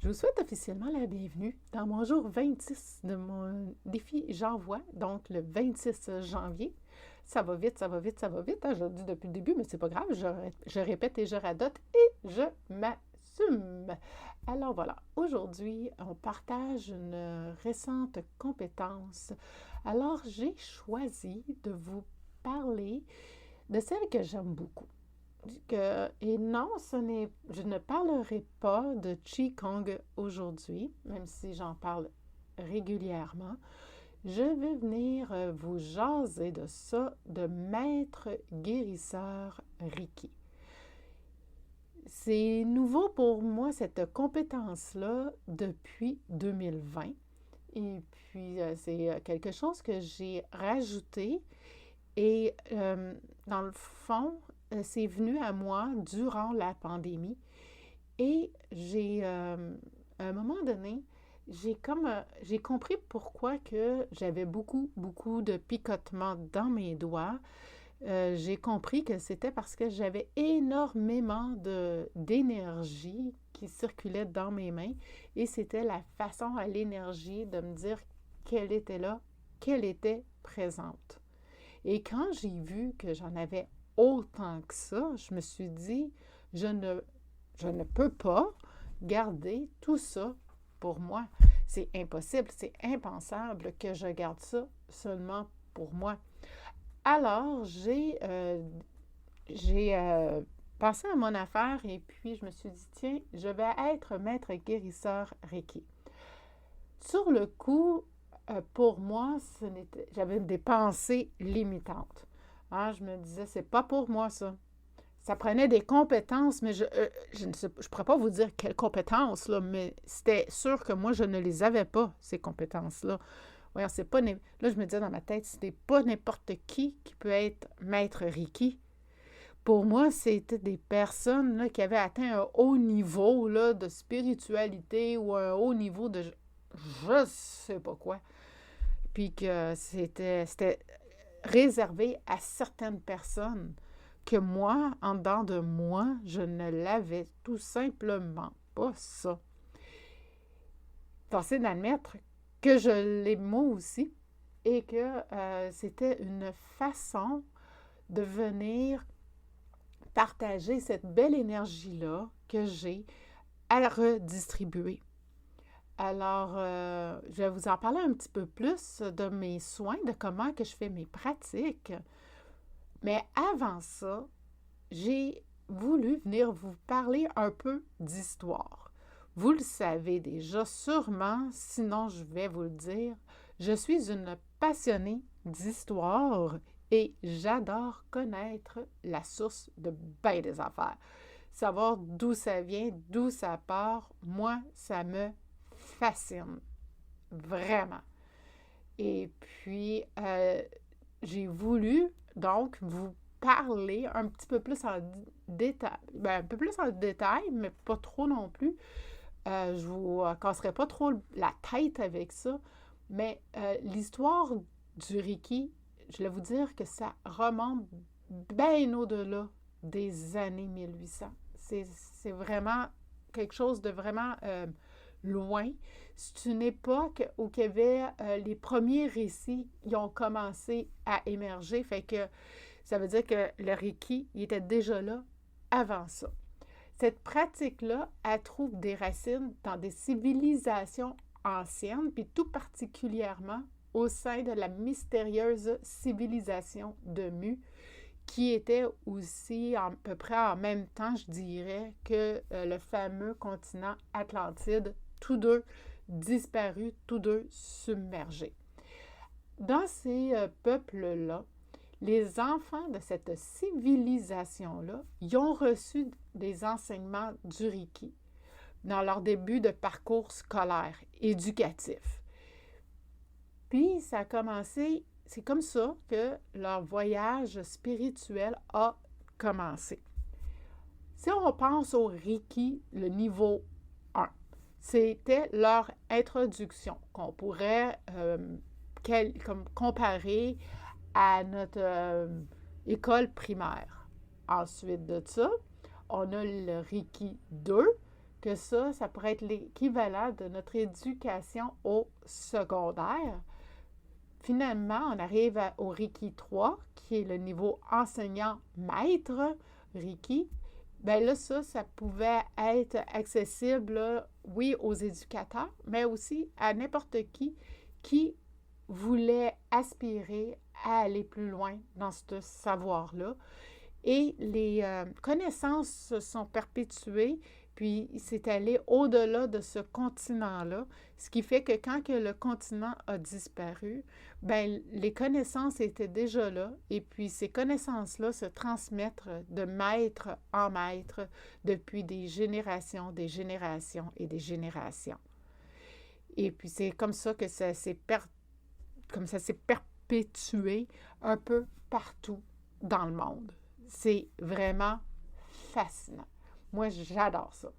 Je vous souhaite officiellement la bienvenue dans mon jour 26 de mon défi J'envoie, donc le 26 janvier. Ça va vite, ça va vite, ça va vite, hein, je le dis depuis le début, mais c'est pas grave, je répète et je radote et je m'assume. Alors voilà, aujourd'hui, on partage une récente compétence. Alors, j'ai choisi de vous parler de celle que j'aime beaucoup. Et non, je ne parlerai pas de Qigong aujourd'hui, même si j'en parle régulièrement. Je vais venir vous jaser de ça, de maître guérisseur Reiki. C'est nouveau pour moi, cette compétence-là, depuis 2020. Et puis, c'est quelque chose que j'ai rajouté. Et dans le fond, c'est venu à moi durant la pandémie. Et à un moment donné, j'ai compris pourquoi que j'avais beaucoup de picotements dans mes doigts. J'ai compris que c'était parce que j'avais énormément d'énergie qui circulait dans mes mains et c'était la façon à l'énergie de me dire qu'elle était là, qu'elle était présente. Et quand j'ai vu que j'en avais autant que ça, je me suis dit, je ne peux pas garder tout ça pour moi. C'est impossible, c'est impensable que je garde ça seulement pour moi. Alors, j'ai pensé à mon affaire et puis je me suis dit, tiens, je vais être maître guérisseur Reiki. Sur le coup, pour moi, j'avais des pensées limitantes. Hein, je me disais, c'est pas pour moi ça. Ça prenait des compétences, mais je ne pourrais pas vous dire quelles compétences, là, mais c'était sûr que moi, je ne les avais pas, ces compétences-là. Voyons, c'est pas... Là, je me disais dans ma tête, c'était pas n'importe qui peut être maître Reiki. Pour moi, c'était des personnes là, qui avaient atteint un haut niveau là, de spiritualité ou un haut niveau de je sais pas quoi. Puis que c'était réservé à certaines personnes que moi, en dedans de moi, je ne l'avais tout simplement pas ça. Forcé d'admettre que je l'ai moi aussi et que c'était une façon de venir partager cette belle énergie-là que j'ai à redistribuer. Alors, je vais vous en parler un petit peu plus de mes soins, de comment que je fais mes pratiques. Mais avant ça, j'ai voulu venir vous parler un peu d'histoire. Vous le savez déjà sûrement, sinon je vais vous le dire. Je suis une passionnée d'histoire et j'adore connaître la source de bien des affaires. Savoir d'où ça vient, d'où ça part, moi, ça me fascine. Vraiment. Et puis, j'ai voulu donc vous parler un petit peu plus en détail, un peu plus en détail, mais pas trop non plus. Je vous casserai pas trop la tête avec ça, mais l'histoire du Reiki, je vais vous dire que ça remonte bien au-delà des années 1800. C'est vraiment quelque chose de vraiment loin. C'est une époque où il y avait les premiers récits qui ont commencé à émerger. Fait que ça veut dire que le Reiki, il était déjà là avant ça. Cette pratique-là, elle trouve des racines dans des civilisations anciennes, puis tout particulièrement au sein de la mystérieuse civilisation de Mu, qui était aussi à peu près en même temps, je dirais, que le fameux continent Atlantide, tous deux disparus, tous deux submergés. Dans ces peuples-là, les enfants de cette civilisation-là, ils ont reçu des enseignements du Reiki dans leur début de parcours scolaire, éducatif. Puis, ça a commencé, c'est comme ça que leur voyage spirituel a commencé. Si on pense au Reiki, le niveau 1, c'était leur introduction qu'on pourrait comparer à notre école primaire. Ensuite de ça, on a le Reiki 2 que ça pourrait être l'équivalent de notre éducation au secondaire. Finalement, on arrive au Reiki 3, qui est le niveau enseignant-maître Reiki. Bien là, ça pouvait être accessible, là, oui, aux éducateurs, mais aussi à n'importe qui voulait aspirer à aller plus loin dans ce savoir-là. Et les connaissances se sont perpétuées, puis il s'est allé au-delà de ce continent-là, ce qui fait que quand que le continent a disparu, ben les connaissances étaient déjà là, et puis ces connaissances-là se transmettent de maître en maître depuis des générations et des générations. Et puis c'est comme ça que ça s'est perpétué un peu partout dans le monde. C'est vraiment fascinant. Moi, j'adore ça.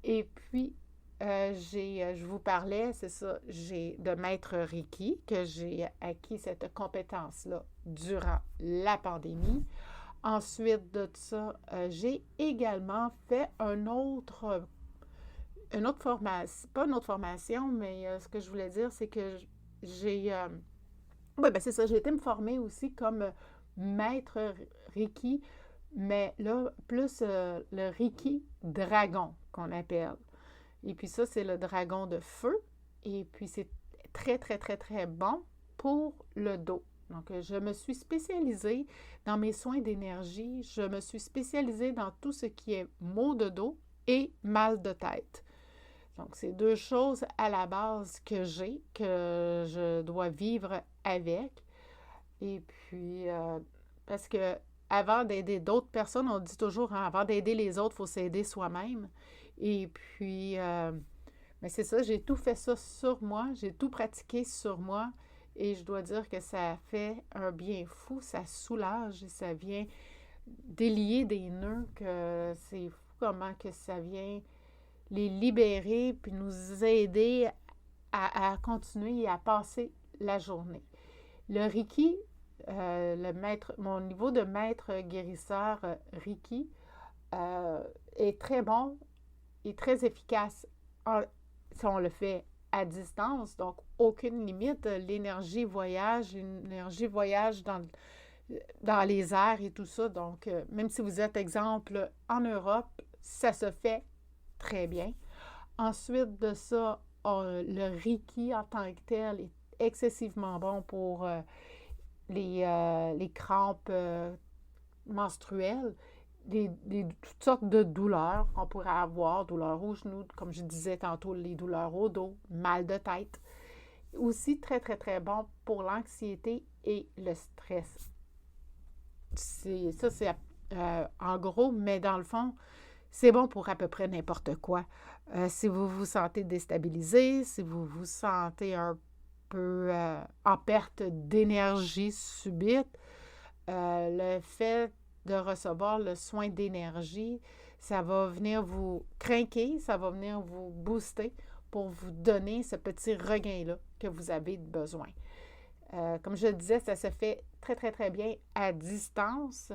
Et puis, je vous parlais, c'est ça, j'ai de maître Reiki, que j'ai acquis cette compétence-là durant la pandémie. Ensuite de ça, j'ai également fait une autre formation, pas une autre formation, mais ce que je voulais dire, c'est que j'ai... oui, ben c'est ça, j'ai été me former aussi comme maître Reiki, mais là, plus le Reiki dragon qu'on appelle. Et puis ça, c'est le dragon de feu. Et puis c'est très, très, très, très bon pour le dos. Donc, je me suis spécialisée dans mes soins d'énergie. Je me suis spécialisée dans tout ce qui est maux de dos et mal de tête. Donc, c'est deux choses à la base que je dois vivre avec. Et puis, parce que avant d'aider d'autres personnes, on dit toujours, hein, avant d'aider les autres, il faut s'aider soi-même. Et puis, mais c'est ça, j'ai tout fait ça sur moi, j'ai tout pratiqué sur moi. Et je dois dire que ça fait un bien fou, ça soulage et ça vient délier des nœuds, que c'est fou comment que ça vient les libérer puis nous aider à continuer et à passer la journée. Le Reiki, mon niveau de maître guérisseur Reiki est très bon et très efficace si on le fait à distance, donc aucune limite. L'énergie voyage dans les airs et tout ça. Donc, même si vous êtes, exemple, en Europe, ça se fait très bien. Ensuite de ça, le Reiki en tant que tel est excessivement bon pour les crampes menstruelles, toutes sortes de douleurs qu'on pourrait avoir, douleurs aux genoux, comme je disais tantôt, les douleurs au dos, mal de tête. Aussi très, très, très bon pour l'anxiété et le stress. C'est en gros, mais dans le fond, c'est bon pour à peu près n'importe quoi. Si vous vous sentez déstabilisé, si vous vous sentez un peu en perte d'énergie subite, le fait de recevoir le soin d'énergie, ça va venir vous craquer, ça va venir vous booster pour vous donner ce petit regain-là que vous avez besoin. Comme je le disais, ça se fait très, très, très bien à distance.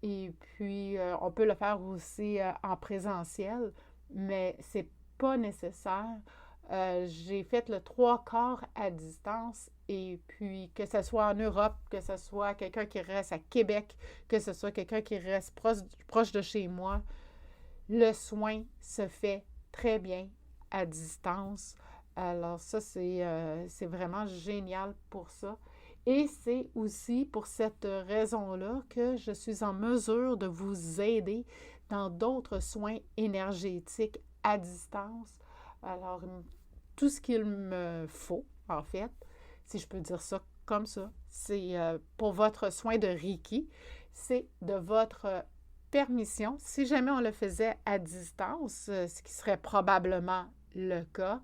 Et puis, on peut le faire aussi en présentiel, mais c'est pas nécessaire. J'ai fait le 3/4 à distance et puis que ce soit en Europe, que ce soit quelqu'un qui reste à Québec, que ce soit quelqu'un qui reste proche de chez moi, le soin se fait très bien à distance. Alors ça, c'est vraiment génial pour ça. Et c'est aussi pour cette raison-là que je suis en mesure de vous aider dans d'autres soins énergétiques à distance. Alors, tout ce qu'il me faut, en fait, si je peux dire ça comme ça, c'est pour votre soin de Reiki, c'est de votre permission. Si jamais on le faisait à distance, ce qui serait probablement le cas,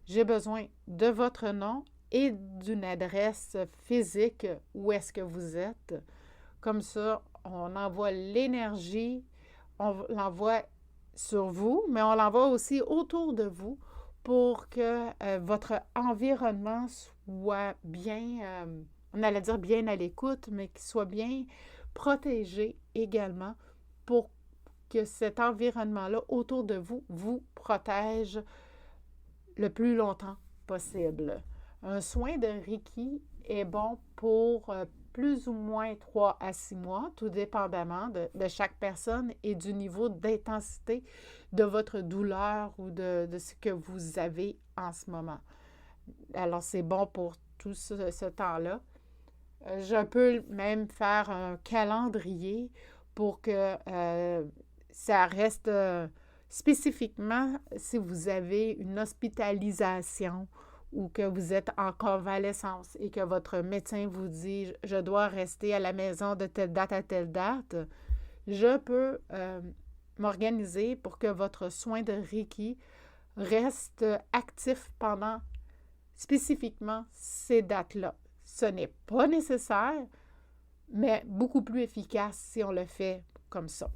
j'ai besoin de votre nom et d'une adresse physique où est-ce que vous êtes. Comme ça, on envoie l'énergie, on l'envoie sur vous, mais on l'envoie aussi autour de vous pour que votre environnement soit bien, on allait dire bien à l'écoute, mais qu'il soit bien protégé également pour que cet environnement-là autour de vous vous protège le plus longtemps possible. Un soin de Reiki est bon pour plus ou moins 3 à 6 mois, tout dépendamment de chaque personne et du niveau d'intensité de votre douleur ou de ce que vous avez en ce moment. Alors, c'est bon pour tout ce temps-là. Je peux même faire un calendrier pour que ça reste spécifiquement si vous avez une hospitalisation ou que vous êtes en convalescence et que votre médecin vous dit « je dois rester à la maison de telle date à telle date », je peux m'organiser pour que votre soin de Reiki reste actif pendant spécifiquement ces dates-là. Ce n'est pas nécessaire, mais beaucoup plus efficace si on le fait comme ça.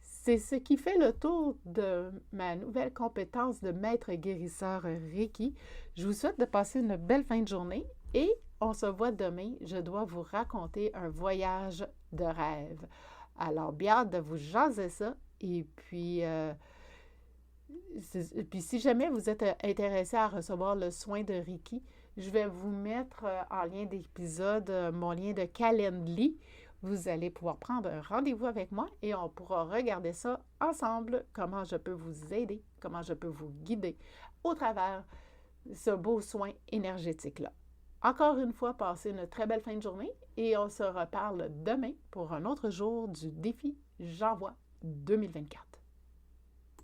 C'est ce qui fait le tour de ma nouvelle compétence de maître guérisseur Reiki. Je vous souhaite de passer une belle fin de journée et on se voit demain. Je dois vous raconter un voyage de rêve. Alors, bien hâte de vous jaser ça. Et puis si jamais vous êtes intéressé à recevoir le soin de Reiki, je vais vous mettre en lien d'épisode mon lien de Calendly. Vous allez pouvoir prendre un rendez-vous avec moi et on pourra regarder ça ensemble, comment je peux vous aider, comment je peux vous guider au travers ce beau soin énergétique-là. Encore une fois, passez une très belle fin de journée et on se reparle demain pour un autre jour du défi J'envoie 2024.